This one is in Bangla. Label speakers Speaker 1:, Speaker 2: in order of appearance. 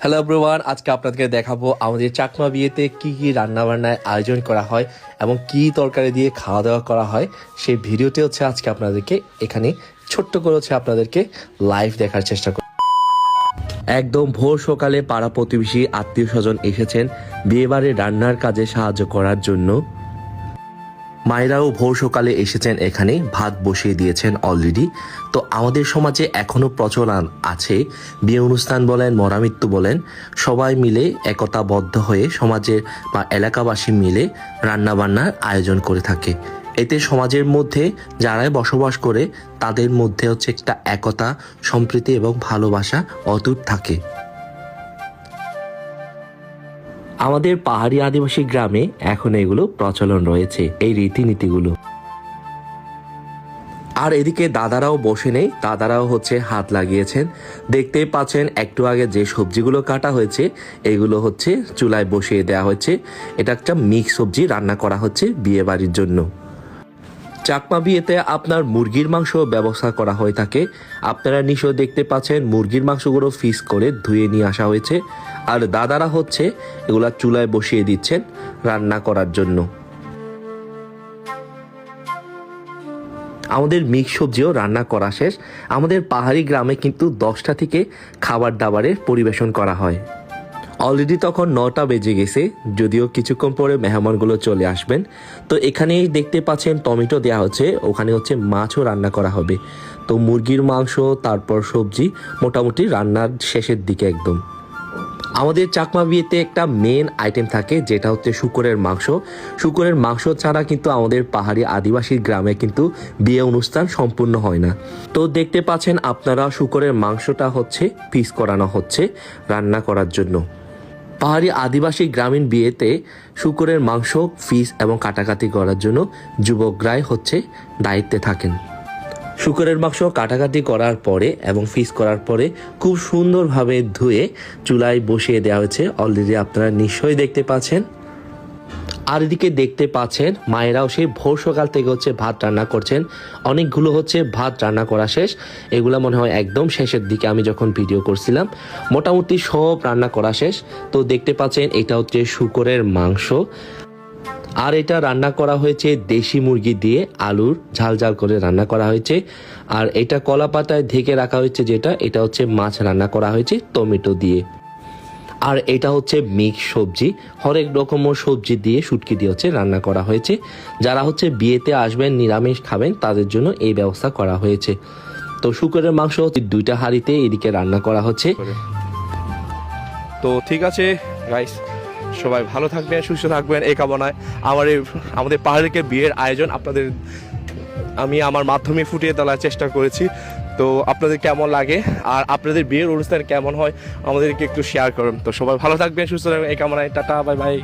Speaker 1: হ্যালো এভরিওয়ান, আজকে আপনাদেরকে দেখাবো আমাদের চাকমা বিয়েতে কি কি রান্নাবান্নার আয়োজন করা হয় এবং কি তরকারি দিয়ে খাওয়া দাওয়া করা হয়। সেই ভিডিওটি হচ্ছে আজকে আপনাদেরকে এখানে ছোট্ট করে আপনাদেরকে লাইভ দেখার চেষ্টা করি। একদম ভোর সকালে পাড়া প্রতিবেশী আত্মীয় স্বজন এসেছেন বিয়েবাড়ির রান্নার কাজে সাহায্য করার জন্য। মায়েরাও ভোর সকালে এসেছেন, এখানে ভাত বসিয়ে দিয়েছেন অলরেডি। তো আমাদের সমাজে এখনো প্রচলন আছে, বিয়ে অনুষ্ঠান বলেন মরামৃত্যু বলেন, সবাই মিলে একতাবদ্ধ হয়ে সমাজের বা এলাকাবাসী মিলে রান্নাবান্নার আয়োজন করে থাকে। এতে সমাজের মধ্যে যারাই বসবাস করে তাদের মধ্যে একটা একতা, সম্প্রীতি এবং ভালোবাসা অটুট থাকে। আমাদের পাহাড়ি আদিবাসী গ্রামে এখন এগুলো প্রচলন রয়েছে, এই রীতিনীতিগুলো। আর এদিকে দাদারাও বসে নেই, দাদারাও হাত লাগিয়েছেন। দেখতেই পাচ্ছেন একটু আগে যে সবজিগুলো কাটা হয়েছে এগুলো চুলায় বসিয়ে দেওয়া হয়েছে। এটা একটা মিক্স সবজি রান্না করা হচ্ছে বিয়ে বাড়ির জন্য। চাকমা বিয়েতে আপনার মুরগির মাংস ব্যবস্থা করা হয়ে থাকে। আপনারা নিশ্চয় দেখতে পাচ্ছেন মুরগির মাংসগুলো ফিস করে ধুয়ে নিয়ে আসা হয়েছে। আর দাদারা এগুলা চুলায় বসিয়ে দিচ্ছেন রান্না করার জন্য। আমাদের মিক্স সবজিও রান্না করা শেষ। আমাদের পাহাড়ি গ্রামে কিন্তু 10টা থেকে খাবার দাবারের পরিবেশন করা হয়। অলরেডি তখন 9টা বেজে গেছে, যদিও কিছুক্ষণ পরে মেহমানগুলো চলে আসবেন। তো এখানেই দেখতে পাচ্ছেন টমেটো দেওয়া হচ্ছে, ওখানে মাছও রান্না করা হবে। তো মুরগির মাংস তারপর সবজি মোটামুটি রান্নার শেষের দিকে একদম। আমাদের চাকমা বিয়েতে একটা মেন আইটেম থাকে, যেটা শুকরের মাংস। শুকরের মাংস ছাড়া কিন্তু আমাদের পাহাড়ি আদিবাসী গ্রামে কিন্তু বিয়ে অনুষ্ঠান সম্পূর্ণ হয় না। তো দেখতে পাচ্ছেন আপনারা শুকরের মাংসটা পিস করানো হচ্ছে রান্না করার জন্য। পাহাড়ি আদিবাসী গ্রামীণ বিয়েতে শুকরের মাংস ফিস এবং কাটাকাটি করার জন্য যুবকরাই দায়িত্বে থাকেন। শুকরের মাংস কাটাকাটি করার পরে এবং ফিস করার পরে খুব সুন্দরভাবে ধুয়ে চুলায় বসিয়ে দেওয়া হয়েছে, অলরেডি আপনারা নিশ্চয়ই দেখতে পাচ্ছেন। আর এদিকে দেখতে পাচ্ছেন মায়েরাও সেই ভোর সকাল থেকে ভাত রান্না করছেন। অনেকগুলো ভাত রান্না করা শেষ, এগুলা মনে হয় একদম শেষের দিকে আমি যখন ভিডিও করছিলাম। মোটামুটি সব রান্না করা শেষ। তো দেখতে পাচ্ছেন এটা শুকরের মাংস। আর এটা রান্না করা হয়েছে দেশি মুরগি দিয়ে, আলুর ঝাল ঝাল করে রান্না করা হয়েছে। আর এটা কলা পাতায় ঢেকে রাখা হয়েছে, এটা মাছ রান্না করা হয়েছে টমেটো দিয়ে। আর এটা মিক্স সবজি, হরেক রকমের সবজি দিয়ে শুটকি দিয়ে রান্না করা হয়েছে। যারা বিয়েতে আসবেন নিরামিষ খাবেন তাদের জন্য এই ব্যবস্থা করা হয়েছে। তো শুকরের মাংস 2টা হাঁড়িতে এদিকে রান্না করা হচ্ছে।
Speaker 2: তো ঠিক আছে গাইস, সবাই ভালো থাকবেন, সুস্থ থাকবেন এই কামনায়। আমাদের পাহাড়িকে বিয়ের আয়োজন আমি আমার মাধ্যমে ফুটিয়ে তোলার চেষ্টা করেছি। তো আপনাদের কেমন লাগে আর আপনাদের বিয়ের অনুষ্ঠান কেমন হয় আমাদেরকে একটু শেয়ার করুন। তো সবাই ভালো থাকবেন, সুস্থ থাকবেন এই কামনায়। Tata, bye bye.